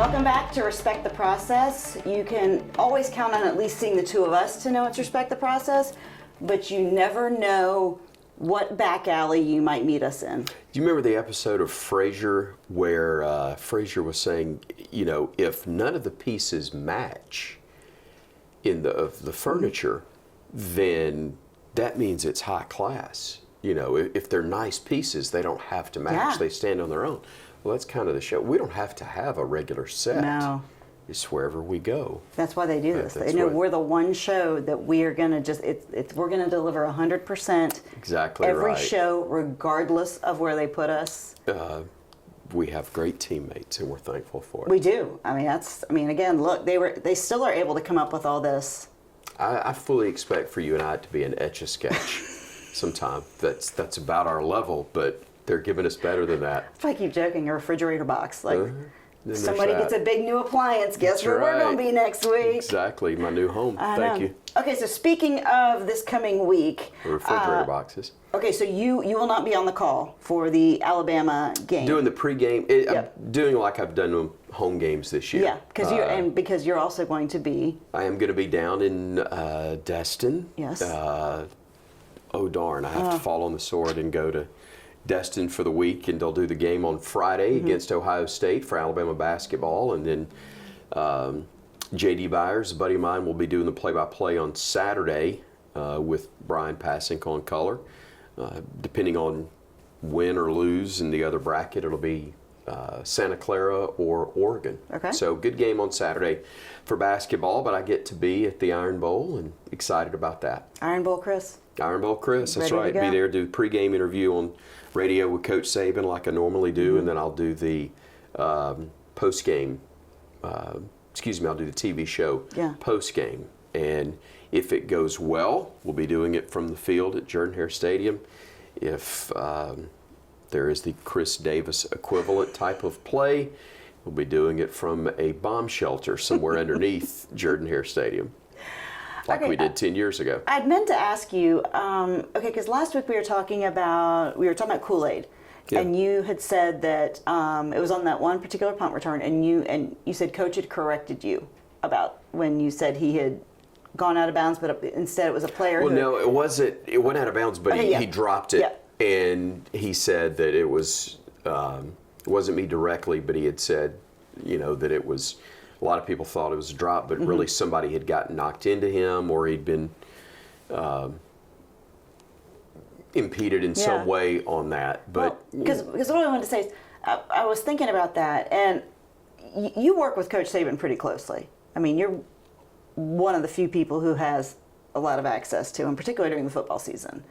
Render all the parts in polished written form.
Welcome back to Respect the Process. You can always count on at least seeing the two of us to know it's Respect the Process, but you never know what back alley you might meet us in. Do you remember the episode of Frasier where Frasier was saying, you know, if none of the pieces match of the furniture, then that means it's high class. You know, if they're nice pieces, they don't have to match. Yeah. They stand on their own. Well, that's kind of the show. We don't have to have a regular set. No. It's wherever we go. That's why they do this. That's They know right. we're the one show that we are going to just, we're going to deliver 100% Exactly every right. show, regardless of where they put us. We have great teammates, and we're thankful for it. We do. I mean, again, look, they still are able to come up with all this. I fully expect for you and I to be an Etch-a-Sketch sometime. That's about our level, but they're giving us better than that. That's why I keep joking, a refrigerator box. Like, Then somebody there's gets a big new appliance. Guess That's where we're going right. to be next week? Exactly, my new home. Thank you. Okay, so speaking of this coming week, Refrigerator boxes. okay, so you will not be on the call for the Alabama game. Doing the pregame, Yep. I'm doing like I've done them home games this year. Yeah, because you're also going to be. I am going to be down in Destin. Yes. Oh darn! I have to fall on the sword and go to Destin for the week, and they'll do the game on Friday against Ohio State for Alabama basketball, and then J.D. Byers, a buddy of mine, will be doing the play-by-play on Saturday with Brian Passink on color. Depending on win or lose in the other bracket, it'll be Santa Clara or Oregon. Okay. So good game on Saturday for basketball, but I get to be at the Iron Bowl and excited about that. Iron Bowl, Chris? Iron Bowl Chris, that's Ready to right. go? Be there, do pregame interview on radio with Coach Saban like I normally do, and then I'll do the postgame, I'll do the TV show postgame. And if it goes well, we'll be doing it from the field at Jordan-Hare Stadium. If there is the Chris Davis equivalent type of play, we'll be doing it from a bomb shelter somewhere underneath Jordan-Hare Stadium, like we did 10 years ago. I'd meant to ask you, okay, because last week we were talking about Kool-Aid, and you had said that it was on that one particular punt return, and you said Coach had corrected you about when you said he had gone out of bounds, but instead it was a player. Well, no, it wasn't. It went out of bounds, but he dropped it, and he said that it was it wasn't me directly, but he had said, you know, that it was. A lot of people thought it was a drop, but really somebody had gotten knocked into him, or he'd been impeded in some way on that. But because what I wanted to say is, I was thinking about that, and you work with Coach Saban pretty closely. I mean, you're one of the few people who has a lot of access to him, particularly during the football season.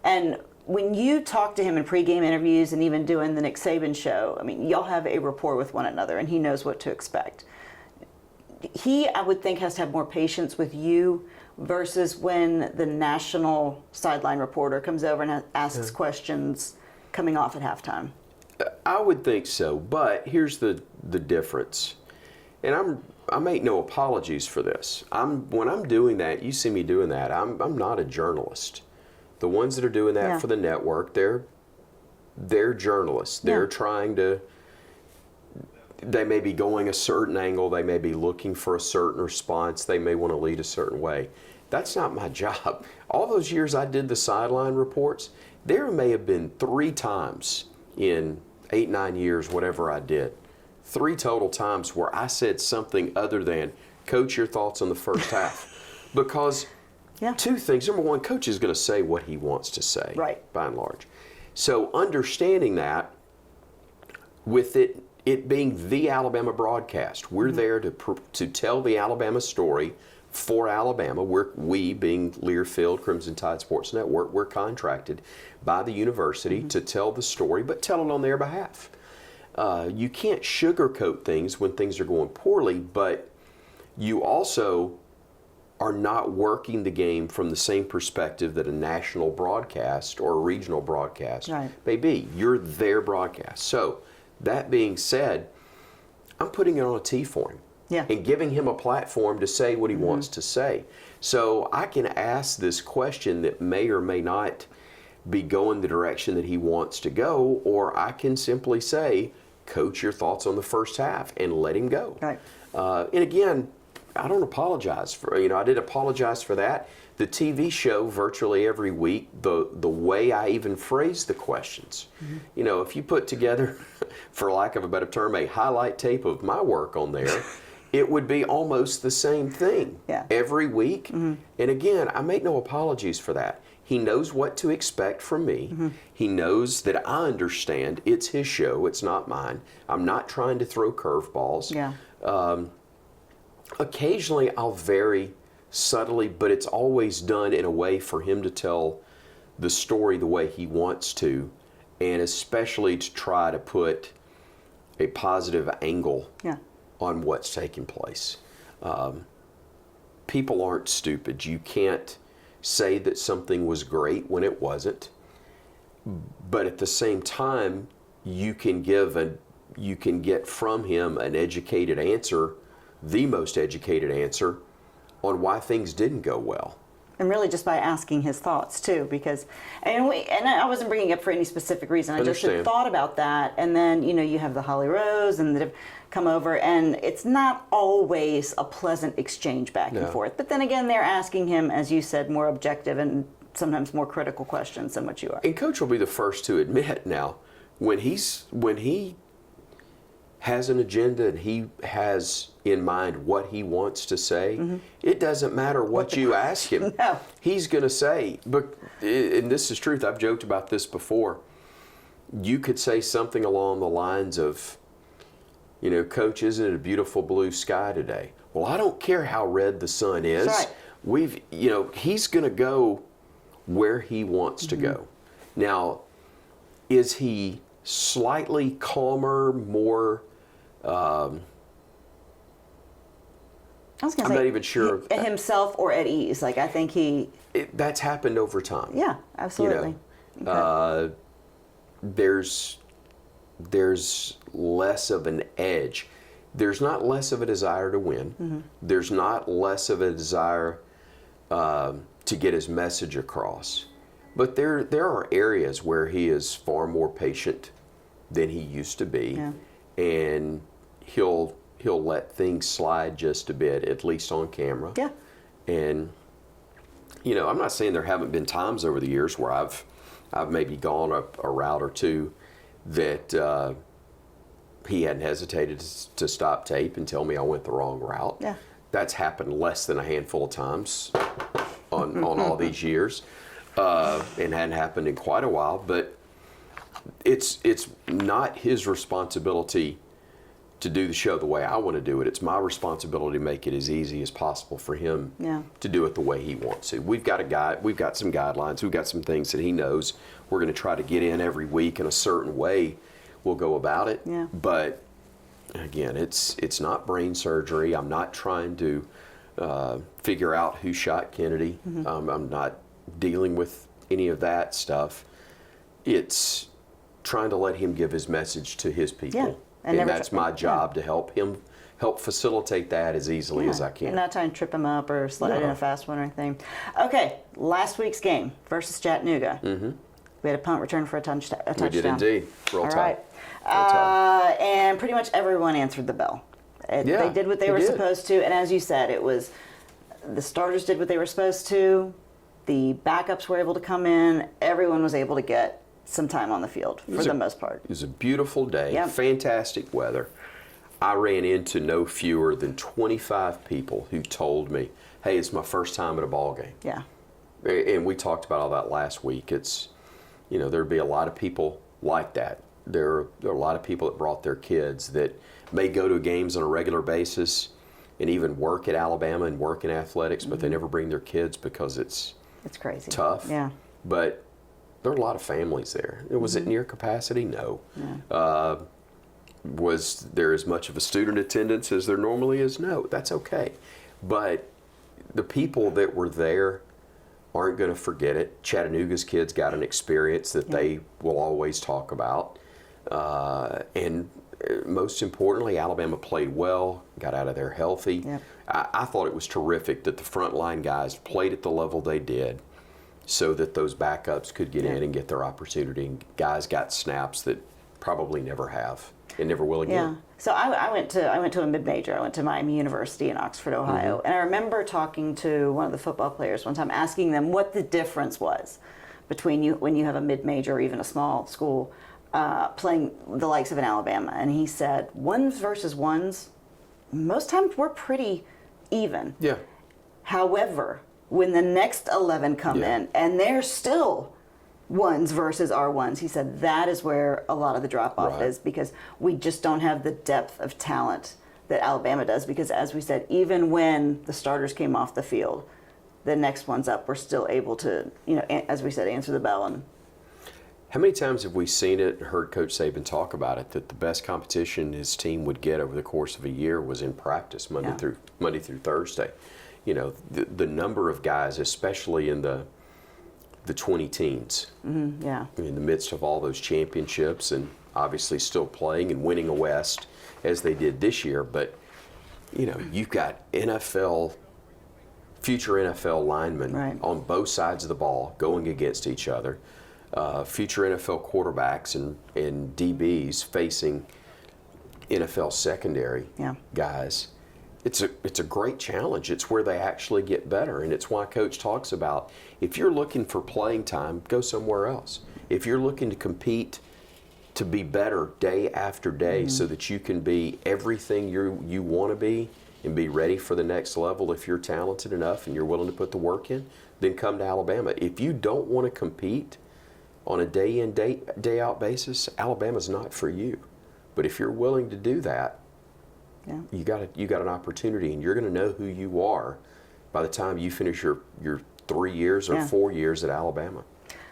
And when you talk to him in pregame interviews and even doing the Nick Saban show, I mean, y'all have a rapport with one another, and he knows what to expect. He, I would think, has to have more patience with you versus when the national sideline reporter comes over and asks questions coming off at halftime. I would think so, but here's the difference. And I make no apologies for this. When I'm doing that, you see me doing that, I'm not a journalist. The ones that are doing that for the network, they're journalists. They're trying to. They may be going a certain angle. They may be looking for a certain response. They may want to lead a certain way. That's not my job. All those years I did the sideline reports, there may have been 3 times in 8, 9 years, whatever I did, 3 total times where I said something other than, Coach, your thoughts on the first half. Because 2 things. Number one, Coach is going to say what he wants to say, by and large. So understanding that, with it being the Alabama broadcast, we're there to tell the Alabama story for Alabama. We being Learfield Crimson Tide Sports Network, we're contracted by the university to tell the story, but tell it on their behalf. You can't sugarcoat things when things are going poorly, but you also are not working the game from the same perspective that a national broadcast or a regional broadcast may be. You're their broadcast. So that being said, I'm putting it on a tee for him and giving him a platform to say what he wants to say. So I can ask this question that may or may not be going the direction that he wants to go, or I can simply say, Coach, your thoughts on the first half, and let him go. Right. And again, I don't apologize for, I did apologize for that. The TV show virtually every week, the way I even phrase the questions. If you put together, for lack of a better term, a highlight tape of my work on there, it would be almost the same thing every week. And again, I make no apologies for that. He knows what to expect from me. He knows that I understand it's his show, it's not mine. I'm not trying to throw curveballs. Occasionally I'll vary subtly, but it's always done in a way for him to tell the story the way he wants to, and especially to try to put a positive angle on what's taking place. People aren't stupid. You can't say that something was great when it wasn't, but at the same time, you can get from him an educated answer, the most educated answer, on why things didn't go well. And really just by asking his thoughts too, because, and I wasn't bringing it up for any specific reason. I just had thought about that, and then you have the Holly Rose and that have come over, and it's not always a pleasant exchange back and forth. But then again, they're asking him, as you said, more objective and sometimes more critical questions than what you are. And Coach will be the first to admit now, when he has an agenda and he has in mind what he wants to say, it doesn't matter what you ask him. He's going to say, but, and this is truth, I've joked about this before, you could say something along the lines of, Coach, isn't it a beautiful blue sky today? Well, I don't care how red the sun is. That's right. He's going to go where he wants to go. Now, is he slightly calmer, more I'm not even sure. Himself or at ease. Like, I think that's happened over time. Yeah, absolutely. Okay. There's less of an edge. There's not less of a desire to win. There's not less of a desire to get his message across. But there are areas where he is far more patient than he used to be. And he'll let things slide just a bit, at least on camera. And I'm not saying there haven't been times over the years where I've maybe gone a route or two that he hadn't hesitated to stop tape and tell me I went the wrong route. That's happened less than a handful of times on all these years, and hadn't happened in quite a while. But it's not his responsibility to do the show the way I want to do it. It's my responsibility to make it as easy as possible for him to do it the way he wants to. We've got some guidelines, we've got some things that he knows we're going to try to get in every week in a certain way. We'll go about it. But again, it's not brain surgery. I'm not trying to figure out who shot Kennedy. I'm not dealing with any of that stuff. It's trying to let him give his message to his people. And that's my job to help facilitate that as easily as I can. And not trying to trip him up or slide in a fast one or anything. Okay, last week's game versus Chattanooga. We had a punt return for a touchdown. We did indeed. Roll Tide. And pretty much everyone answered the bell. They did what they were supposed to, and as you said, it was the starters did what they were supposed to. The backups were able to come in. Everyone was able to get some time on the field for the most part. It was a beautiful day, fantastic weather. I ran into no fewer than 25 people who told me, hey, it's my first time at a ball game. And we talked about all that last week. It's, there'd be a lot of people like that. There are a lot of people that brought their kids that may go to games on a regular basis and even work at Alabama and work in athletics, but they never bring their kids because it's crazy. Tough. But there are a lot of families there. Was it near capacity? No. Was there as much of a student attendance as there normally is? No. That's okay. But the people that were there aren't going to forget it. Chattanooga's kids got an experience that they will always talk about. And most importantly, Alabama played well, got out of there healthy. I thought it was terrific that the frontline guys played at the level they did, so that those backups could get in and get their opportunity. And guys got snaps that probably never have. and never will again. Yeah. So I went to a mid-major. I went to Miami University in Oxford, Ohio. And I remember talking to one of the football players one time, asking them what the difference was between when you have a mid-major or even a small school playing the likes of an Alabama. And he said, ones versus ones, most times we're pretty even. Yeah. However, when the next 11 come in and they're still ones versus our ones, he said that is where a lot of the drop-off is, because we just don't have the depth of talent that Alabama does, because as we said, even when the starters came off the field, the next ones up were still able to, as we said, answer the bell. And how many times have we seen it, heard Coach Saban talk about it, that the best competition his team would get over the course of a year was in practice, Monday through Thursday. The number of guys, especially in the 20 teens, in the midst of all those championships, and obviously still playing and winning a West as they did this year. But you've got future NFL linemen on both sides of the ball going against each other, future NFL quarterbacks and DBs facing NFL secondary guys. It's a great challenge. It's where they actually get better, and it's why Coach talks about, if you're looking for playing time, go somewhere else. If you're looking to compete to be better day after day so that you can be everything you want to be and be ready for the next level, if you're talented enough and you're willing to put the work in, then come to Alabama. If you don't want to compete on a day in, day out basis, Alabama's not for you. But if you're willing to do that, you got an opportunity, and you're going to know who you are by the time you finish your 3 years or 4 years at Alabama.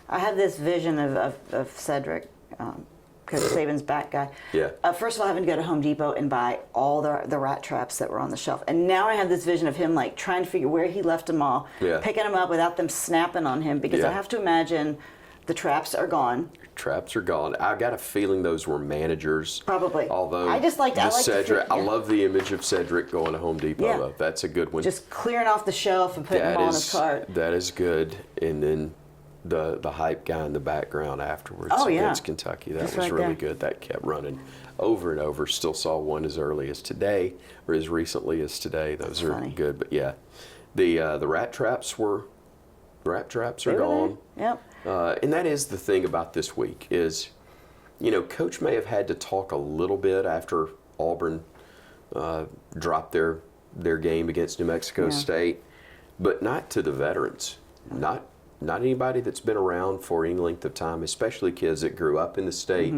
I have this vision of Cedric, Coach Saban's back guy. Yeah. First of all, having to go to Home Depot and buy all the rat traps that were on the shelf, and now I have this vision of him like trying to figure where he left them all, picking them up without them snapping on him, because I have to imagine the traps are gone. Traps are gone. I got a feeling those were managers. Probably. Although I like Cedric, I love the image of Cedric going to Home Depot. Though. That's a good one. Just clearing off the shelf and putting them on his cart. That is good. And then the hype guy in the background afterwards against Kentucky. That was really good. That kept running over and over. Still saw one as early as today, or as recently as today. Those are good. But the rat traps are gone. Yep. And that is the thing about this week is, Coach may have had to talk a little bit after Auburn dropped their game against New Mexico State, but not to the veterans, not anybody that's been around for any length of time, especially kids that grew up in the state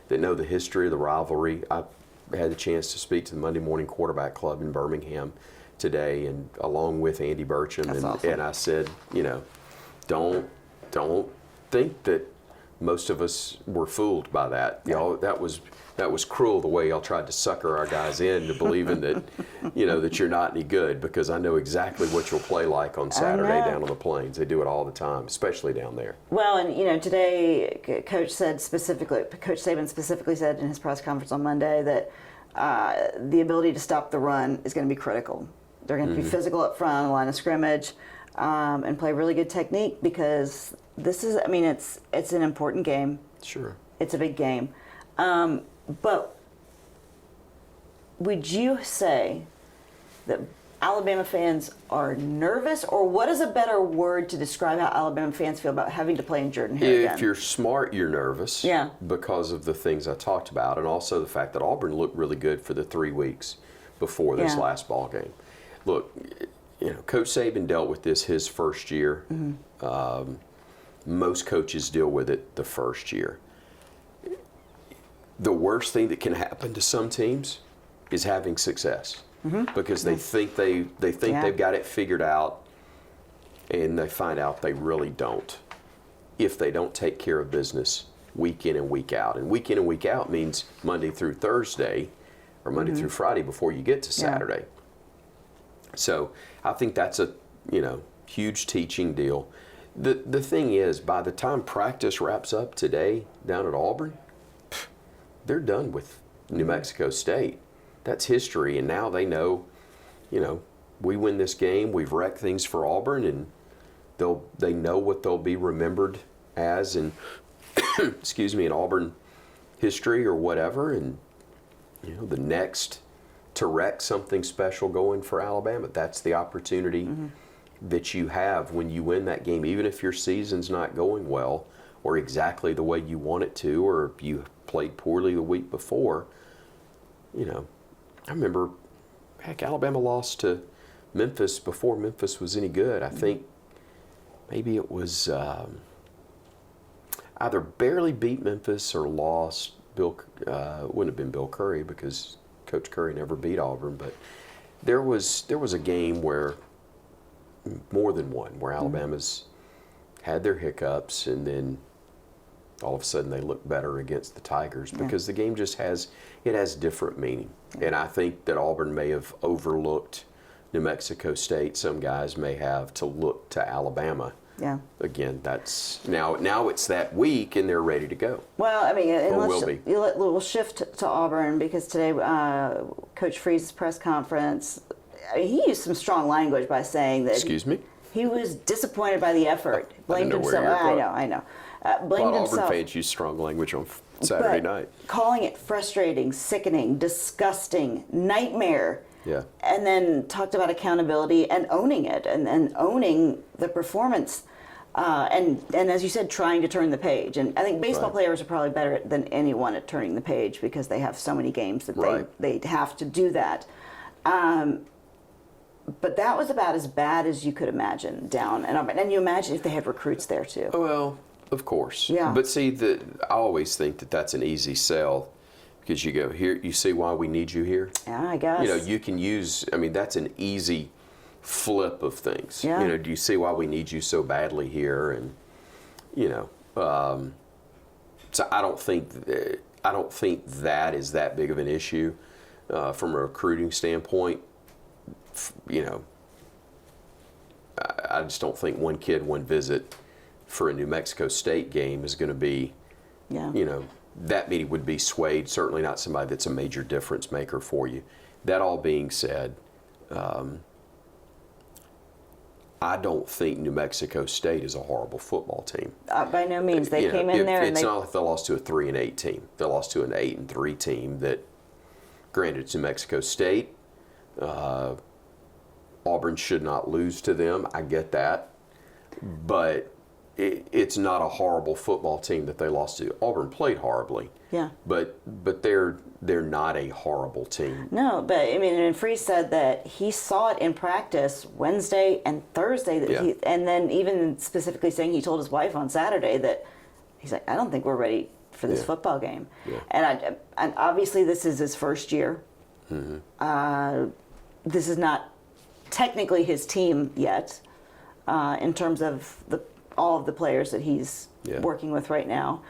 that know the history of the rivalry. I had the chance to speak to the Monday Morning Quarterback Club in Birmingham today, and along with Andy Burcham, and I said, don't think that most of us were fooled by that. Y'all, that was cruel the way y'all tried to sucker our guys into believing that, that you're not any good, because I know exactly what you'll play like on Saturday down on the plains. They do it all the time, especially down there. Well, and today Coach Saban specifically said in his press conference on Monday that the ability to stop the run is going to be critical. They're going to be physical up front on the line of scrimmage, and play really good technique, because this is, it's an important game. Sure. It's a big game. But would you say that Alabama fans are nervous, or what is a better word to describe how Alabama fans feel about having to play in Jordan-Hare again? If you're smart, you're nervous. Because of the things I talked about, and also the fact that Auburn looked really good for the 3 weeks before this last ball game. Look, Coach Saban dealt with this his first year. Most coaches deal with it the first year. The worst thing that can happen to some teams is having success, because they think they've got it figured out, and they find out they really don't, if they don't take care of business week in and week out. And week in and week out means Monday through Thursday, or Monday through Friday before you get to Saturday. So I think that's a huge teaching deal. The thing is, by the time practice wraps up today down at Auburn, they're done with New Mexico State. That's history, and now they know, we win this game, we've wrecked things for Auburn, and they know what they'll be remembered as in in Auburn history or whatever, and the next to wreck something special going for Alabama. That's the opportunity that you have when you win that game, even if your season's not going well or exactly the way you want it to, or if you played poorly the week before. I remember, Alabama lost to Memphis before Memphis was any good. I think maybe it was either barely beat Memphis or lost. It wouldn't have been Bill Curry, because Coach Curry never beat Auburn, but there was a game where, more than one, where Alabama's had their hiccups, and then all of a sudden they look better against the Tigers, because the game just has different meaning. And I think that Auburn may have overlooked New Mexico State. Some guys may have to look to Alabama. Yeah. Again, that's now it's that week and they're ready to go. Well, I mean, We'll shift to Auburn, because today Coach Freeze's press conference, he used some strong language by saying that. Excuse me? He was disappointed by the effort. Blamed himself. I know. Blamed himself. Auburn fans use strong language on Saturday night. Calling it frustrating, sickening, disgusting, nightmare. Yeah. And then talked about accountability and owning it, and owning the performance. And as you said, trying to turn the page. And I think baseball players are probably better than anyone at turning the page, because they have so many games that they have to do that. But that was about as bad as you could imagine down. And you imagine if they had recruits there too. Well, of course. Yeah. But see, I always think that that's an easy sell, because you go, here, you see why we need you here? Yeah, I guess. You can use, that's an easy flip of things. Yeah. Do you see why we need you so badly here? And, so I don't think that is that big of an issue from a recruiting standpoint. I just don't think one kid, one visit for a New Mexico State game is going to be, that many would be swayed. Certainly not somebody that's a major difference maker for you. That all being said, I don't think New Mexico State is a horrible football team. By no means. They came in there, and it's not like they lost to a 3-8 team. They lost to an 8-3 team that, granted, it's New Mexico State. Auburn should not lose to them. I get that, but it's not a horrible football team that they lost to. Auburn played horribly. Yeah. But they're not a horrible team. No, but and Freeze said that he saw it in practice Wednesday and Thursday, and then even specifically saying he told his wife on Saturday that he's like, I don't think we're ready for this football game. Yeah. And obviously this is his first year. Mm-hmm. This is not technically his team yet, in terms of all of the players that he's working with right now.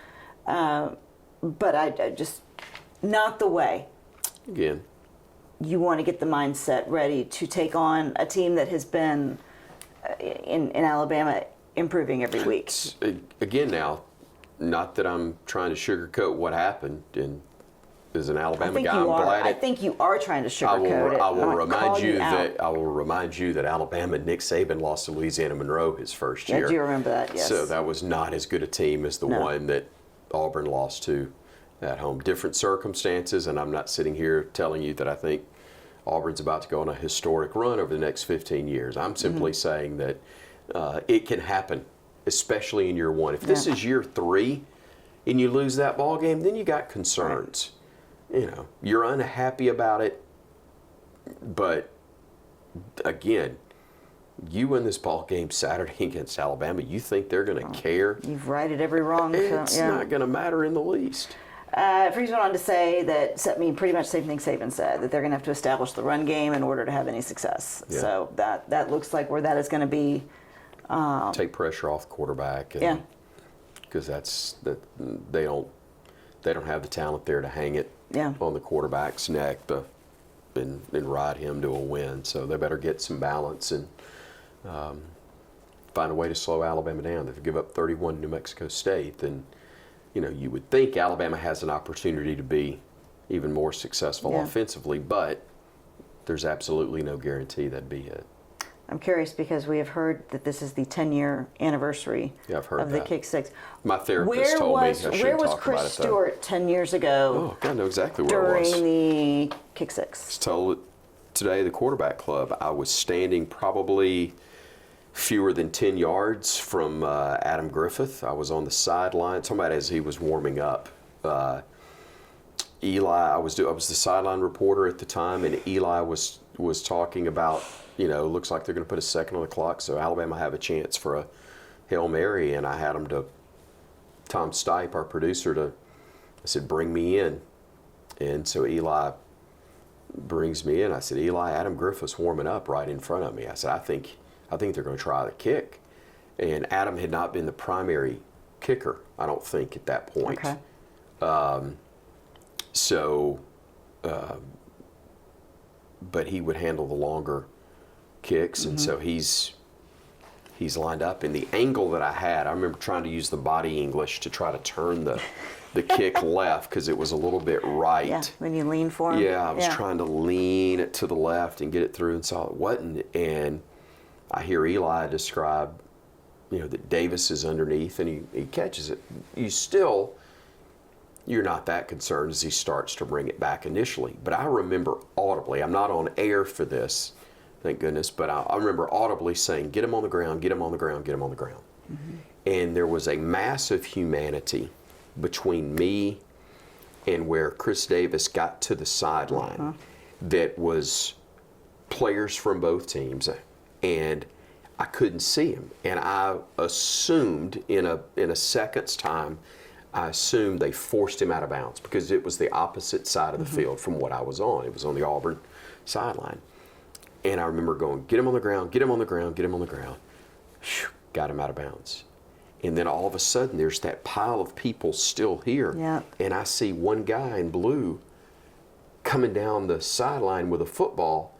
But I just, not the way. Again, you want to get the mindset ready to take on a team that has been in Alabama improving every week. Again, now, not that I'm trying to sugarcoat what happened, and as an Alabama guy, I think you are trying to sugarcoat it. I will remind you that Alabama, Nick Saban lost to Louisiana Monroe his first year. I do remember that, yes. So that was not as good a team as the one that Auburn lost to at home. Different circumstances, and I'm not sitting here telling you that I think Auburn's about to go on a historic run over the next 15 years. I'm simply saying that it can happen, especially in year one. If this is year 3 and you lose that ball game, then you got concerns. Right. You're unhappy about it, but again, you win this ball game Saturday against Alabama, you think they're going to care? You've righted every wrong. It's not going to matter in the least. Freeze went on to say that, pretty much the same thing Saban said, that they're going to have to establish the run game in order to have any success. Yeah. So that looks like where that is going to be. Take pressure off the quarterback. Because they don't have the talent there to hang it on the quarterback's neck and ride him to a win. So they better get some balance and find a way to slow Alabama down. If they give up 31 to New Mexico State, then you would think Alabama has an opportunity to be even more successful offensively, but there's absolutely no guarantee that'd be it. I'm curious because we have heard that this is the 10-year anniversary Yeah, I've heard of the that. kick six. My therapist told me I shouldn't Where was talk Chris about it, though. Stewart 10 years ago Oh, God, I know exactly where I was. during the kick six? Told today, the quarterback club, I was standing probably fewer than 10 yards from Adam Griffith. I was on the sideline, talking about as he was warming up. Eli, I was the sideline reporter at the time, and Eli was talking about, looks like they're going to put a second on the clock, so Alabama have a chance for a Hail Mary, and I had him to, Tom Stipe, our producer, I said, bring me in. And so Eli brings me in. I said, Eli, Adam Griffith's warming up right in front of me. I said, I think they're going to try the kick. And Adam had not been the primary kicker, I don't think, at that point. Okay. But he would handle the longer kicks, and so he's lined up. And the angle that I had, I remember trying to use the body English to try to turn the kick left because it was a little bit right. Yeah, when you lean for him. Yeah, I was trying to lean it to the left and get it through, and saw it wasn't. And I hear Eli describe, that Davis is underneath, and he catches it. You're not that concerned as he starts to bring it back initially. But I remember audibly, I'm not on air for this, thank goodness, but I remember audibly saying, get him on the ground, get him on the ground, get him on the ground. Mm-hmm. And there was a massive humanity between me and where Chris Davis got to the sideline that was players from both teams, and I couldn't see him. And I assumed in a second's time, I assumed they forced him out of bounds because it was the opposite side of the field from what I was on. It was on the Auburn sideline. And I remember going, get him on the ground, get him on the ground, get him on the ground. Whew, got him out of bounds. And then all of a sudden, there's that pile of people still here. Yeah. And I see one guy in blue coming down the sideline with a football.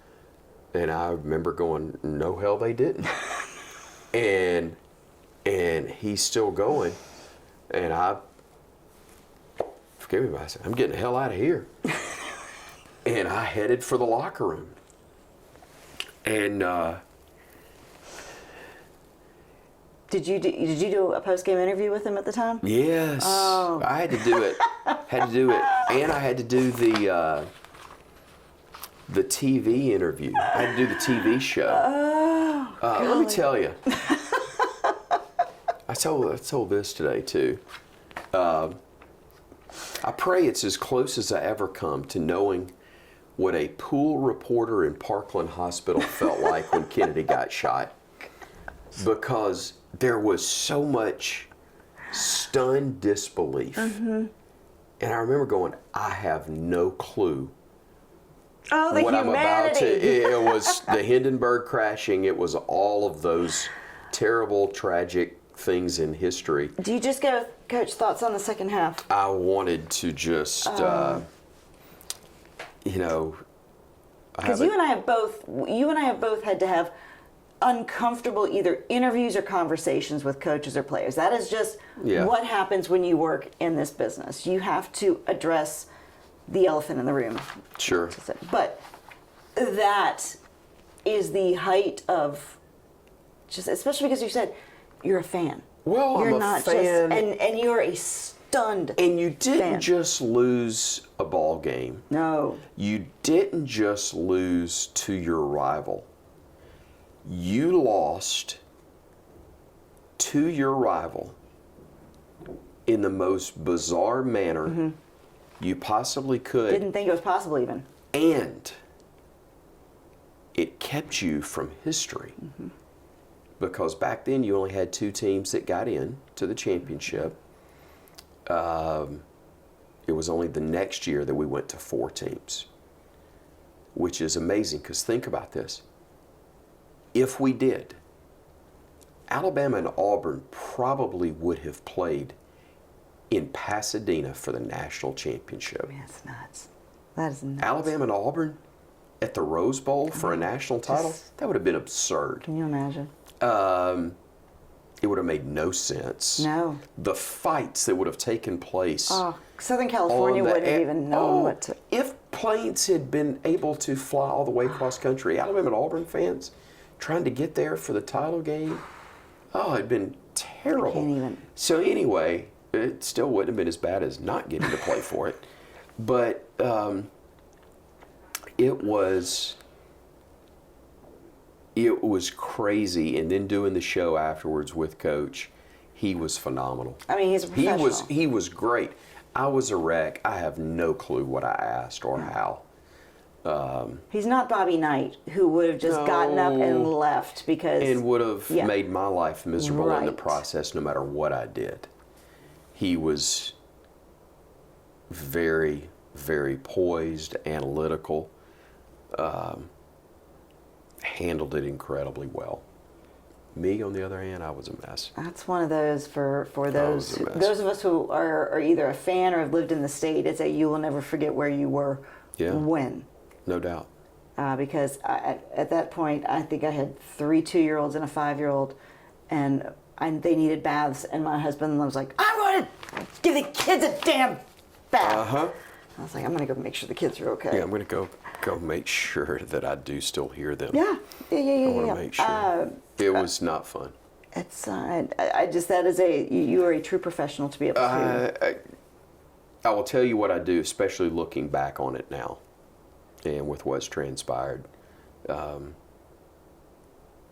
And I remember going, no, hell, they didn't. and he's still going. And forgive me, but I said, I'm getting the hell out of here. And I headed for the locker room. And Did you do a post-game interview with him at the time? yes, Oh. I had to do it. And I had to do the TV interview. I had to do the TV show. Let me tell you. I told this today too. I pray it's as close as I ever come to knowing what a pool reporter in Parkland Hospital felt like when Kennedy got shot. Because there was so much stunned disbelief. And I remember going, I have no clue Oh, the what humanity. I'm about to. It was the Hindenburg crashing. It was all of those terrible, tragic things in history. Do you just go, Coach, thoughts on the second half? I wanted to just, Because you and I have both had to have uncomfortable either interviews or conversations with coaches or players. That is just what happens when you work in this business. You have to address the elephant in the room. Sure. But that is the height of just, especially because you said you're a fan. Well, you're I'm a fan. And you're a stunned And you didn't fan. just lose a ball game. No. You didn't just lose to your rival. You lost to your rival in the most bizarre manner you possibly could. Didn't think it was possible even. And it kept you from history. Because back then you only had two teams that got in to the championship. It was only the next year that we went to 4 teams, which is amazing because think about this. If we did, Alabama and Auburn probably would have played in Pasadena for the national championship. That's nuts. That is nuts. Alabama and Auburn at the Rose Bowl for a national title? That would have been absurd. Can you imagine? It would have made no sense. No. The fights that would have taken place. Southern California wouldn't have even known what to. If planes had been able to fly all the way across country, Alabama and Auburn fans, trying to get there for the title game. Oh, it'd been terrible. I can't even. So anyway, it still wouldn't have been as bad as not getting to play for it. But it was crazy. And then doing the show afterwards with Coach, he was phenomenal. I mean, he's a professional. He was great. I was a wreck. I have no clue what I asked or how. He's not Bobby Knight, who would have just gotten up and left because... And would have made my life miserable in the Right. process no matter what I did. He was very, very poised, analytical, handled it incredibly well. Me, on the other hand, I was a mess. That's one of those for those was a mess. those of us who are either a fan or have lived in the state. It's you will never forget where you were when. No doubt. Because at that point, I think I had 3 2-year-olds and a 5-year-old, and they needed baths, and my husband was like, "I want to give the kids a damn bath." I was like, "I'm gonna go make sure the kids are okay." Yeah, I'm gonna go make sure that I do still hear them. Yeah. I want to make sure. It was not fun. It's I just that is you are a true professional to be able to. I will tell you what I do, especially looking back on it now, and with what's transpired.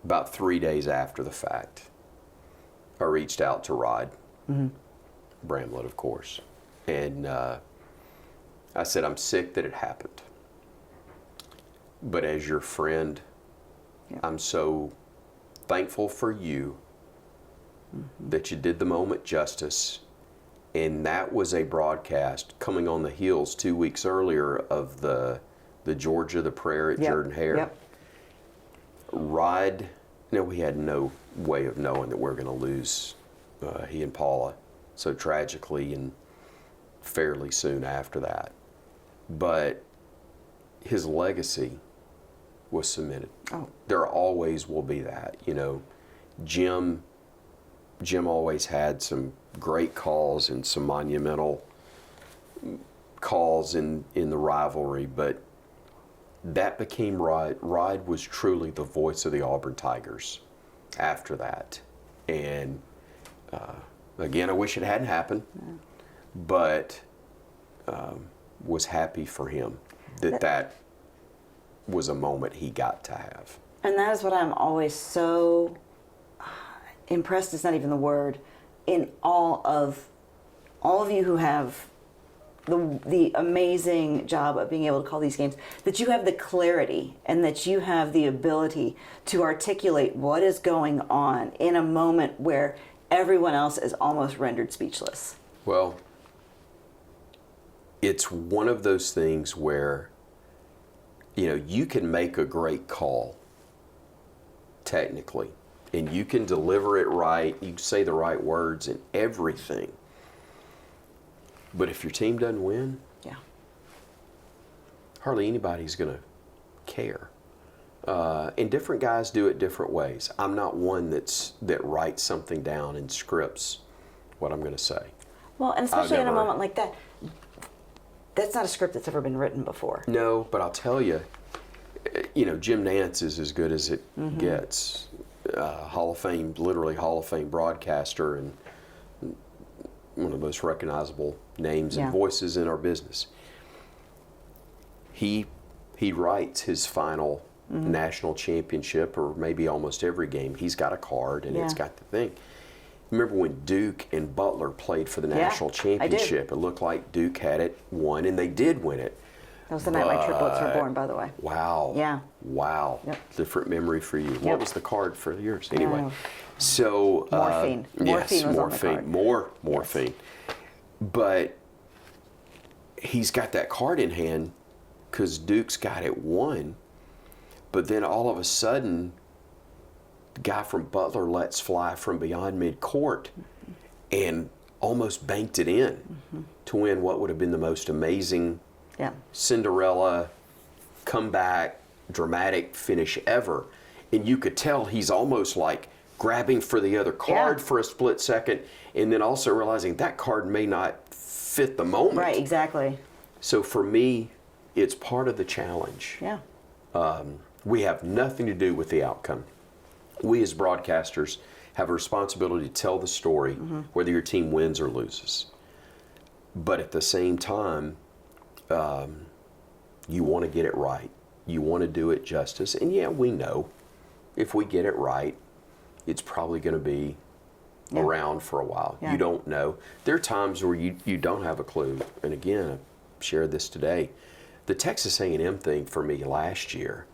About 3 days after the fact, I reached out to Rod Bramlett, of course, and I said, "I'm sick that it happened, but as your friend, I'm so thankful for you that you did the moment justice." And that was a broadcast coming on the heels 2 weeks earlier of the Georgia, the prayer at Jordan-Hare. Yep. Rod, we had no way of knowing that we're going to lose he and Paula so tragically and fairly soon after that. But his legacy was cemented. Oh. There always will be that. Jim always had some great calls and some monumental calls in the rivalry, but that became Rod. Rod was truly the voice of the Auburn Tigers after that. And again, I wish it hadn't happened, but was happy for him that was a moment he got to have. And that is what I'm always so impressed, is not even the word, in all of you who have the amazing job of being able to call these games, that you have the clarity and that you have the ability to articulate what is going on in a moment where everyone else is almost rendered speechless. Well, it's one of those things where, you can make a great call, technically, and you can deliver it right, you say the right words and everything. But if your team doesn't win, hardly anybody's going to care. And different guys do it different ways. I'm not one that writes something down and scripts what I'm going to say. Well, and especially in a moment like that, that's not a script that's ever been written before. No, but I'll tell you, Jim Nance is as good as it gets. Literally Hall of Fame broadcaster and one of the most recognizable names and voices in our business. He writes his final national championship, or maybe almost every game. He's got a card and it's got the thing. Remember when Duke and Butler played for the national championship? It looked like Duke had it won, and they did win it. That was the night my triplets were born, by the way. Wow. Yeah. Wow. Yep. Different memory for you. What was the card for yours? Anyway. Oh. So Morphine. Yes, Morphine was morphine. on the card. More morphine. But he's got that card in hand because Duke's got it won. But then all of a sudden, the guy from Butler lets fly from beyond midcourt and almost banked it in to win what would have been the most amazing Cinderella comeback, dramatic finish ever. And you could tell he's almost like grabbing for the other card for a split second, and then also realizing that card may not fit the moment. Right, exactly. So for me, it's part of the challenge. Yeah. We have nothing to do with the outcome. we as broadcasters have a responsibility to tell the story, whether your team wins or loses. But at the same time, you want to get it right. You want to do it justice. And yeah, we know if we get it right, it's probably going to be around for a while. You don't know. There are times where you don't have a clue. And again, I shared this today. The Texas A&M thing for me last year,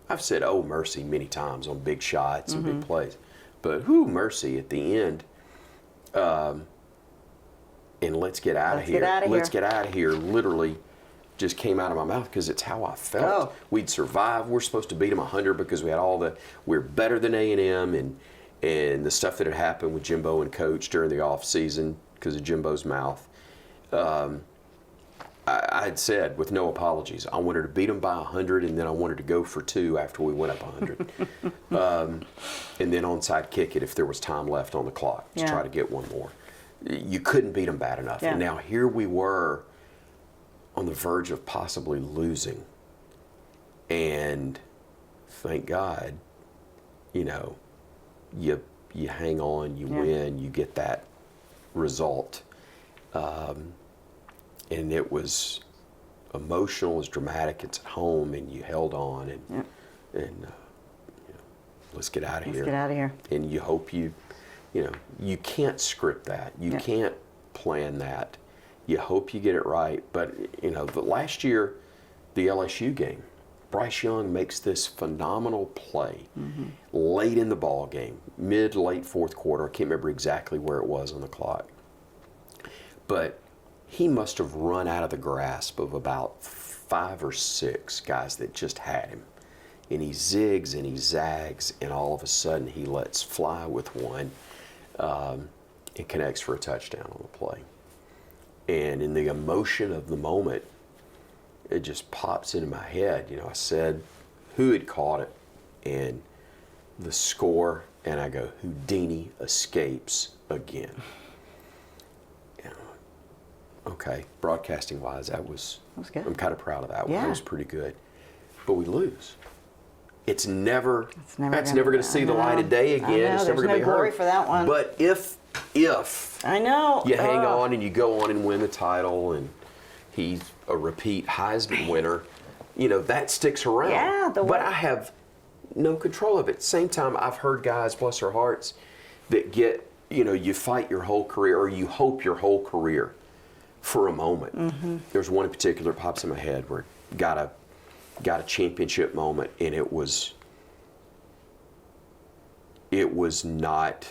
I've said, oh, mercy, many times on big shots and big plays. But, mercy at the end. And let's get out of here. Let's get out of here. Literally just came out of my mouth because it's how I felt. We'd survive. We're supposed to beat them 100 because we had we're better than A&M and the stuff that had happened with Jimbo and Coach during the off season because of Jimbo's mouth. I had said with no apologies, I wanted to beat them by 100 and then I wanted to go for 2 after we went up 100. And then onside kick it if there was time left on the clock to try to get one more. You couldn't beat them bad enough. And now here we were on the verge of possibly losing. And thank God, you hang on, you win, you get that result. And it was emotional, it was dramatic, it's at home, and you held on, and let's get out of here. Let's get out of here. And you hope you can't script that. You can't plan that. You hope you get it right. But, the last year, the LSU game, Bryce Young makes this phenomenal play late in the ball game, late fourth quarter. I can't remember exactly where it was on the clock. But he must have run out of the grasp of about 5 or 6 guys that just had him. And he zigs and he zags, and all of a sudden he lets fly with one and connects for a touchdown on the play. And in the emotion of the moment, it just pops into my head. I said who had caught it and the score, and I go, Houdini escapes again. Okay, broadcasting-wise, that was good. I'm kind of proud of that one. That was pretty good. But we lose. That's never going to see the light of day again. It's never going to be glory for that one. But if I know you hang on and you go on and win the title, and he's a repeat Heisman winner, that sticks around. Yeah, but I have no control of it. At the same time, I've heard guys, bless their hearts, that get, you fight your whole career, or you hope your whole career for a moment. There's one in particular that pops in my head where got a championship moment, and it was not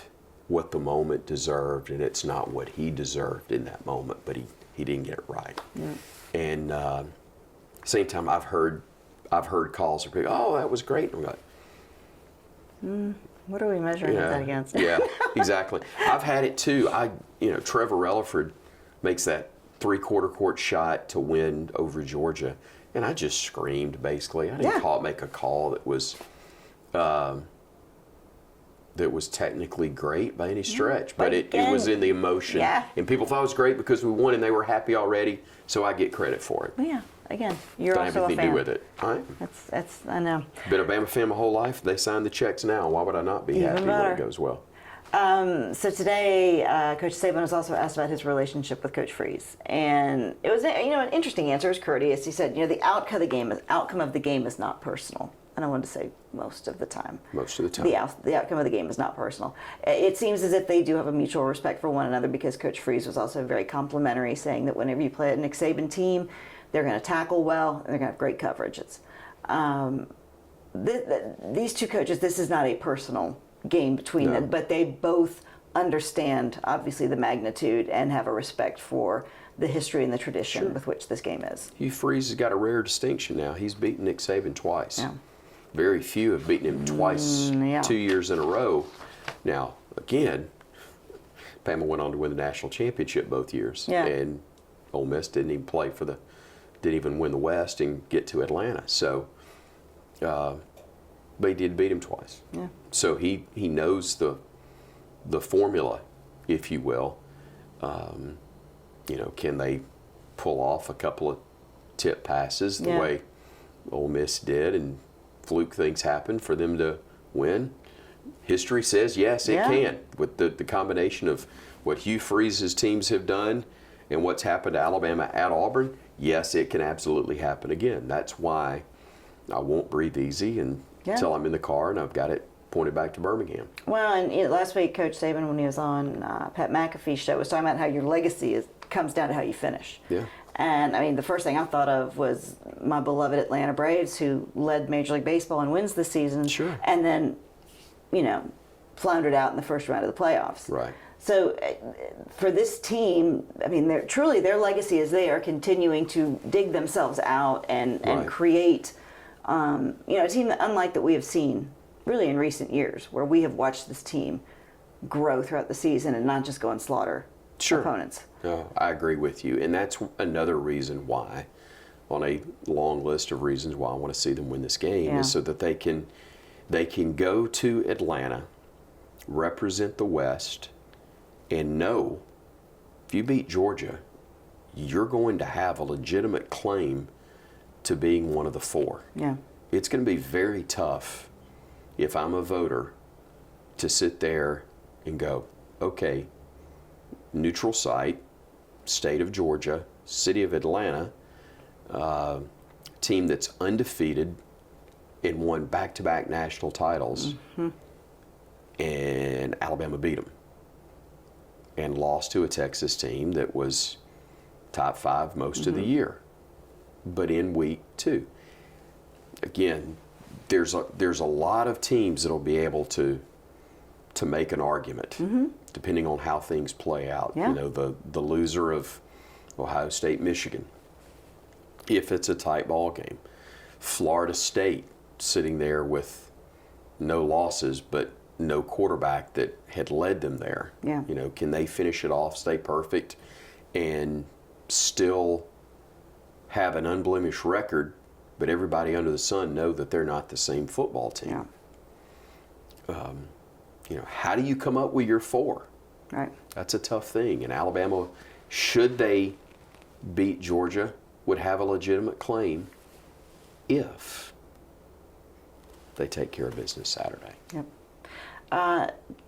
what the moment deserved, and it's not what he deserved in that moment, but he didn't get it right. And same time, I've heard calls of people, oh, that was great. And I'm like, what are we measuring that against? Yeah, exactly. I've had it too. Trevor Relaford makes that 3/4 court shot to win over Georgia, and I just screamed basically. I didn't make a call that was technically great by any stretch, but it was in the emotion, and people thought it was great because we won and they were happy already, so I get credit for it. Well, again, you're Don't also have anything a fan. to do with it. All right. That's I know. Been a Bama fan my whole life. They sign the checks now. Why would I not be happy when it goes well? So today, Coach Saban was also asked about his relationship with Coach Freeze, and it was an interesting answer. It was courteous. He said, the outcome of the game is not personal. And I wanted to say most of the time. Most of the time. The outcome of the game is not personal. It seems as if they do have a mutual respect for one another, because Coach Freeze was also very complimentary, saying that whenever you play a Nick Saban team, they're going to tackle well and they're going to have great coverage. These two coaches, this is not a personal game between them, but they both understand, obviously, the magnitude and have a respect for the history and the tradition with which this game is. Hugh Freeze has got a rare distinction now. He's beaten Nick Saban twice. Yeah. Very few have beaten him twice, 2 years in a row. Now, again, Bama went on to win the national championship both years, and Ole Miss didn't even win the West and get to Atlanta. So, but he did beat him twice. Yeah. So he knows the formula, if you will. Can they pull off a couple of tip passes the way Ole Miss did and fluke things happen for them to win? History says yes, it can. With the combination of what Hugh Freeze's teams have done and what's happened to Alabama at Auburn, yes, it can absolutely happen again. That's why I won't breathe easy until I'm in the car and I've got it pointed back to Birmingham. Well, and last week, Coach Saban, when he was on Pat McAfee's show, was talking about how your legacy comes down to how you finish. Yeah. And I mean, the first thing I thought of was my beloved Atlanta Braves, who led Major League Baseball in wins this season. Sure. And then, floundered out in the first round of the playoffs. Right. So for this team, I mean, truly their legacy is they are continuing to dig themselves out and create, a team that, unlike that we have seen really in recent years, where we have watched this team grow throughout the season and not just go and slaughter opponents. No, I agree with you. And that's another reason why, on a long list of reasons why I want to see them win this game, is so that they can go to Atlanta, represent the West, and know if you beat Georgia, you're going to have a legitimate claim to being one of the four. Yeah. It's going to be very tough if I'm a voter to sit there and go, okay, neutral site, state of Georgia, city of Atlanta, team that's undefeated and won back-to-back national titles, and Alabama beat them and lost to a Texas team that was top 5 most of the year, but in week 2. Again, there's a lot of teams that'll be able to make an argument, depending on how things play out. Yeah. The loser of Ohio State, Michigan, if it's a tight ball game. Florida State sitting there with no losses, but no quarterback that had led them there. Yeah. Can they finish it off, stay perfect, and still have an unblemished record, but everybody under the sun know that they're not the same football team? Yeah. How do you come up with your 4? Right. That's a tough thing. And Alabama, should they beat Georgia, would have a legitimate claim if they take care of business Saturday. Yep.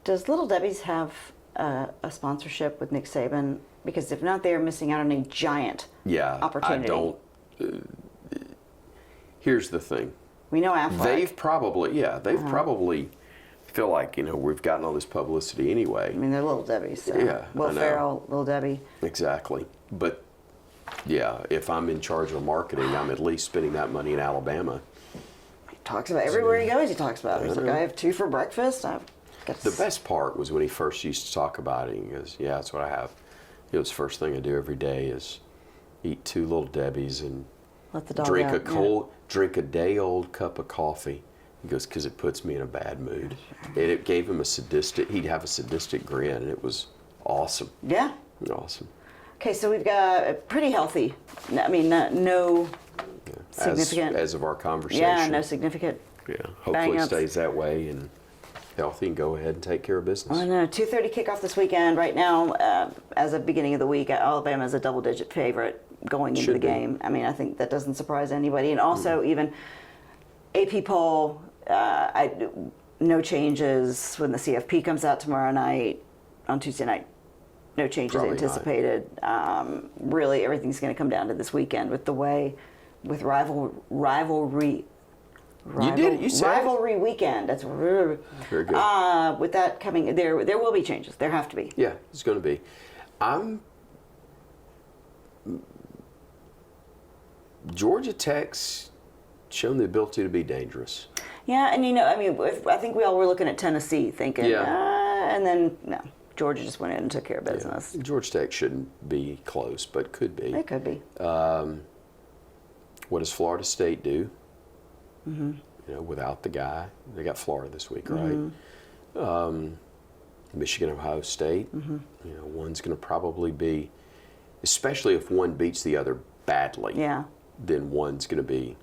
Does Little Debbie's have a sponsorship with Nick Saban? Because if not, they are missing out on a giant opportunity. I don't. Here's the thing. We know Affleck. They've probably feel like, we've gotten all this publicity anyway. I mean, they're Little Debbie's. So. Yeah, Will Ferrell, Little Debbie. Exactly. But, if I'm in charge of marketing, I'm at least spending that money in Alabama. He talks about everywhere he goes. He talks about it. He's like, I have 2 for breakfast. The best part was when he first used to talk about it. He goes, "Yeah, that's what I have. It's the first thing I do every day is eat 2 Little Debbies and let the dog drink a day-old cup of coffee." He goes, "Because it puts me in a bad mood." And it gave him he'd have a sadistic grin, and it was awesome. Yeah. Awesome. Okay, so we've got a pretty healthy, no significant. As of our conversation. Yeah, no significant. Yeah, hopefully it stays that way and healthy and go ahead and take care of business. I know, 2:30 kickoff this weekend. Right now, as of beginning of the week, Alabama is a double-digit favorite going into the game. I mean, I think that doesn't surprise anybody. And also, even AP poll, no changes when the CFP comes out tomorrow night, on Tuesday night. No changes Probably anticipated. Really, everything's going to come down to this weekend with rivalry. You did it. You said rivalry weekend. That's very good. With that coming, there will be changes. There have to be. Yeah, it's going to be. Georgia Tech's shown the ability to be dangerous. Yeah, and I think we all were looking at Tennessee thinking, and then no, Georgia just went in and took care of business. Yeah. Georgia Tech shouldn't be close, but could be. It could be. What does Florida State do? Without the guy, they got Florida this week, right? Michigan, Ohio State. One's going to probably be, especially if one beats the other badly. Yeah. Then one's going to be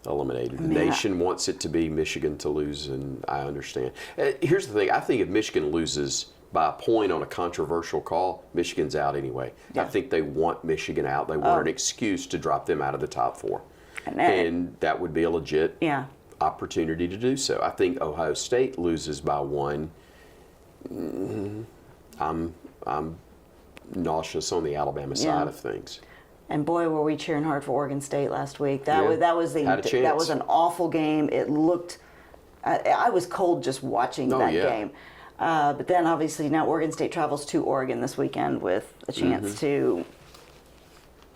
eliminated. The nation wants it to be Michigan to lose, and I understand. Here's the thing. I think if Michigan loses by a point on a controversial call, Michigan's out anyway. Yeah. I think they want Michigan out. They want an excuse to drop them out of the top 4. And that would be a legit opportunity to do so. I think Ohio State loses by 1. I'm nauseous on the Alabama side of things. And boy, were we cheering hard for Oregon State last week. That was an awful game. It looked. I was cold just watching that game. But then obviously now Oregon State travels to Oregon this weekend with a chance to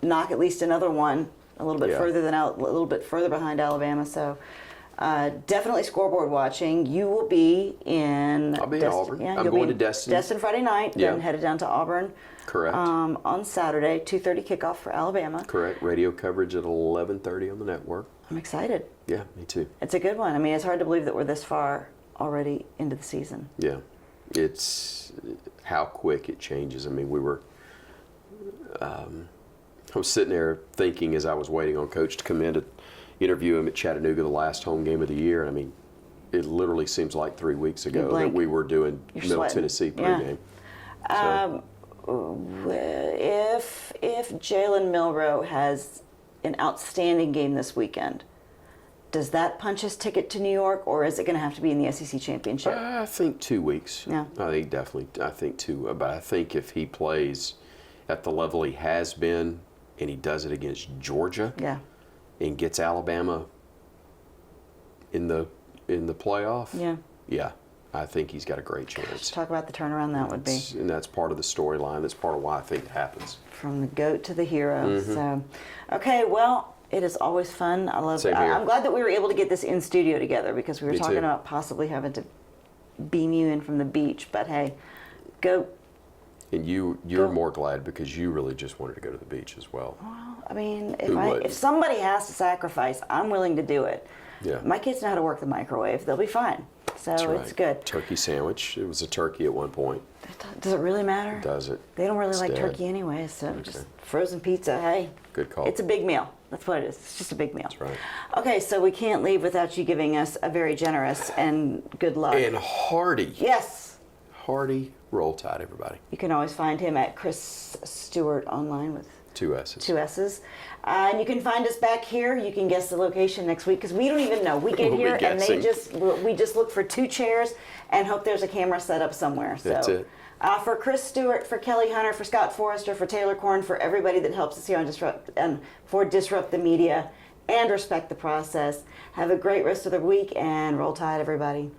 knock at least another one a little bit further behind Alabama. So definitely scoreboard watching. You will be in. I'll be in Auburn. Yeah, I'm going to Destin. Destin Friday night. Then headed down to Auburn. Correct. On Saturday, 2:30 kickoff for Alabama. Correct. Radio coverage at 11:30 on the network. I'm excited. Yeah, me too. It's a good one. I mean, it's hard to believe that we're this far already into the season. Yeah. It's how quick it changes. I mean, I was sitting there thinking as I was waiting on Coach to come in to interview him at Chattanooga, the last home game of the year. I mean, it literally seems like 3 weeks ago that we were doing Middle Tennessee pregame. Yeah. If Jalen Milroe has an outstanding game this weekend, does that punch his ticket to New York, or is it going to have to be in the SEC championship? I think 2 weeks. Yeah. I think 2. But I think if he plays at the level he has been, and he does it against Georgia, and gets Alabama in the playoff, I think he's got a great chance. Talk about the turnaround that would be. And that's part of the storyline. That's part of why I think it happens. From the GOAT to the hero. So, okay, well, it is always fun. I love it. I'm glad that we were able to get this in studio together because we were talking about possibly having to beam you in from the beach. But hey, go. And you're more glad because you really just wanted to go to the beach as well. Well, I mean, if somebody has to sacrifice, I'm willing to do it. Yeah. My kids know how to work the microwave. They'll be fine. So it's good. Turkey sandwich. It was a turkey at one point. Does it really matter? Does it? They don't really like turkey anyway, so just frozen pizza. Hey. Good call. It's a big meal. That's what it is. It's just a big meal. That's right. Okay, so we can't leave without you giving us a very generous and good luck. And hearty. Yes. Hearty Roll Tide, everybody. You can always find him at Chris Stewart online with 2 S's. 2 S's. And you can find us back here. You can guess the location next week because we don't even know. We get here and we just look for 2 chairs and hope there's a camera set up somewhere. That's it. For Chris Stewart, for Kelly Hunter, for Scott Forrester, for Taylor Korn, for everybody that helps us here on Disrupt and for Disrupt the Media and Respect the Process. Have a great rest of the week and Roll Tide, everybody.